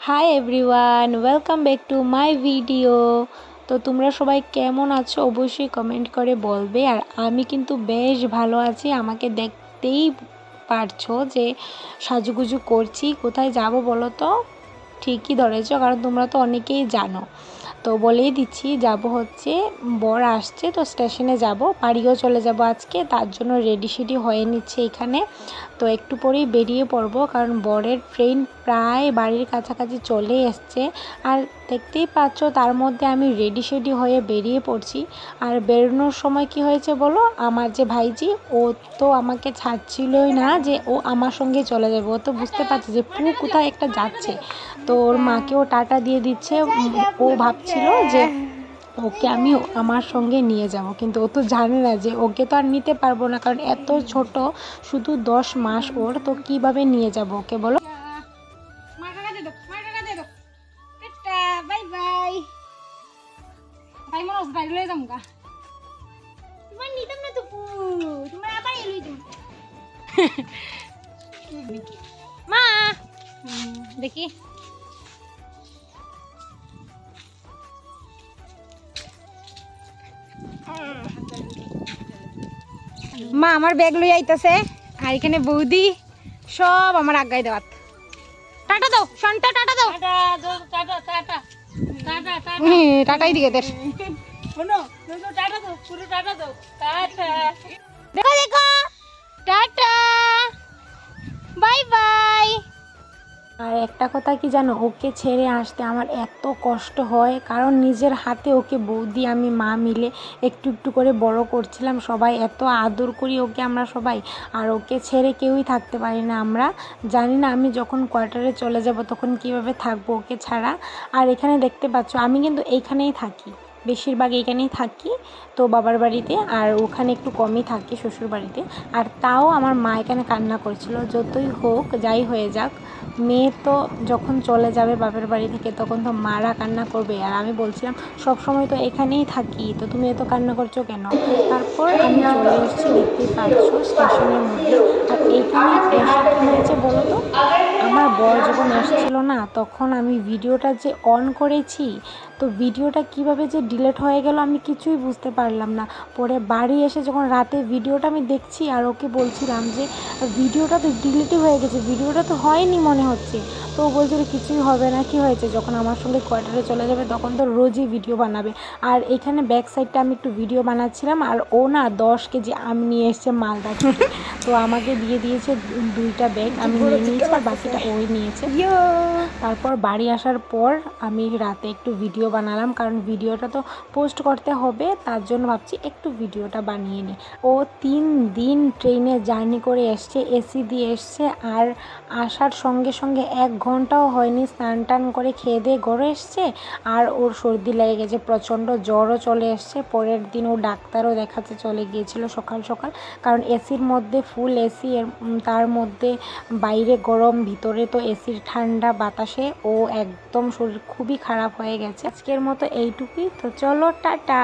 Hi everyone, welcome back to my video. তো তোমরা সবাই কেমন আছো অবশ্যই কমেন্ট করে বলবে। আর আমি কিন্তু বেশ ভালো আছি। আমাকে দেখতেই পারছো যে সাজুগুজু করছি। কোথায় যাব বলো তো? ঠিকই ধরেছো, কারণ তোমরা তো অনেকেই জানো। তো বলেই দিচ্ছি, যাব হচ্ছে, বর আসছে তো স্টেশনে যাব, বাড়িও চলে যাব আজকে। তার জন্য রেডি শেডি হয়ে নিচ্ছে এখানে। তো একটু পরেই বেরিয়ে পড়বো, কারণ বরের ট্রেন প্রায় বাড়ির কাছাকাছি চলে এসছে। আর দেখতেই পাচ্ছ তার মধ্যে আমি রেডি শেডি হয়ে বেরিয়ে পড়ছি। আর বেরোনোর সময় কি হয়েছে বলো, আমার যে ভাইজি ও তো আমাকে ছাড়ছিলই না যে ও আমার সঙ্গে চলে যাবে। ও তো বুঝতে পারছে যে পু কোথায় একটা যাচ্ছে, তো ওর মাকেও টাটা দিয়ে দিচ্ছে। ও ভাবছিল যে ওকে আমি আমার সঙ্গে নিয়ে যাব, কিন্তু ও তো জানে না যে ওকে তো আর নিতে পারবো না, কারণ এত ছোট, শুধু 10 মাস ওর, তো কিভাবে নিয়ে যাব ওকে বলো। মা দেখি মা আমার ব্যাগ লই আইতাছে, আর এখানে বৌদি সব আমার আগাই দেওয়াত। টাটা দাও শান্তা, টাটা দাও। টাটাই দিকে দেশ। দেখো দেখো, টাটা, বাই বাই। আর একটা কথা কি জানো, ওকে ছেড়ে আসতে আমার এত কষ্ট হয়, কারণ নিজের হাতে ওকে বৌদি আমি মা মিলে একটু একটু করে বড় করছিলাম। সবাই এত আদর করি ওকে আমরা সবাই, আর ওকে ছেড়ে কেউই থাকতে পারি না আমরা। জানি না আমি যখন কোয়ার্টারে চলে যাব তখন কিভাবে থাকবো ওকে ছাড়া। আর এখানে দেখতে পাচ্ছ আমি কিন্তু এইখানেই থাকি, বেশিরভাগ এইখানেই থাকি তো বাবার বাড়িতে, আর ওখানে একটু কমই থাকি শ্বশুর বাড়িতে। আর তাও আমার মা এখানে কান্না করছিল। যতই হোক, যাই হয়ে যাক, মেয়ে তো যখন চলে যাবে বাপের বাড়ি থেকে তখন তো মারা কান্না করবে। আর আমি বলছিলাম সব সময় তো এখানেই থাকি, তো তুমি এত কান্না করছো কেন? তারপর আমি চলে এসেছি, দেখতেই পাচ্ছ স্টেশনের মধ্যে। আর এইখানে এসে কী হয়েছে বলো তো, আমার বর যখন এসেছিলো না, তখন আমি ভিডিওটা যে অন করেছি, তো ভিডিওটা কিভাবে যে ডিলিট হয়ে গেল আমি কিছুই বুঝতে পারলাম না। পরে বাড়ি এসে যখন রাতে ভিডিওটা আমি দেখছি, আর ওকে বলছিলাম যে ভিডিওটা তো ডিলিটই হয়ে গেছে, ভিডিওটা তো হয়নি মনে হচ্ছে। তো ও বলছিল কিছুই হবে না, কী হয়েছে, যখন আমার সঙ্গে কোয়ার্টারে চলে যাবে তখন তো রোজই ভিডিও বানাবে। আর এখানে ব্যাক সাইডটা আমি একটু ভিডিও বানাচ্ছিলাম, আর ও না 10 কেজি আম নিয়ে এসছে মালদা থেকে। তো আমাকে দিয়ে দিয়েছে 2টা ব্যাগ, আমি নিয়ে নিয়েছি, আর বাকিটা ওই নিয়েছে। তারপর বাড়ি আসার পর আমি রাতে একটু ভিডিও বানালাম, কারণ ভিডিওটা তো পোস্ট করতে হবে, তার জন্য ভাবছি একটু ভিডিওটা বানিয়ে নিই। ও 3 দিন ট্রেনে জার্নি করে এসছে, এসি দিয়ে এসছে, আর আসার সঙ্গে সঙ্গে 1 ঘন্টাও হয়নি স্নান টান করে খেয়ে দিয়ে ঘরে এসছে। আর ওর সর্দি লেগে গেছে, প্রচণ্ড জ্বরও চলে এসছে। পরের দিন ও ডাক্তারও দেখাতে চলে গিয়েছিল সকাল সকাল, কারণ এসির মধ্যে ফুল এসি, তার মধ্যে বাইরে গরম, ভিতরে তো এসির ঠান্ডা বাতাসে ও একদম শরীর খুবই খারাপ হয়ে গেছে। আজকের মতো এইটুকুই, তো চলো টাটা।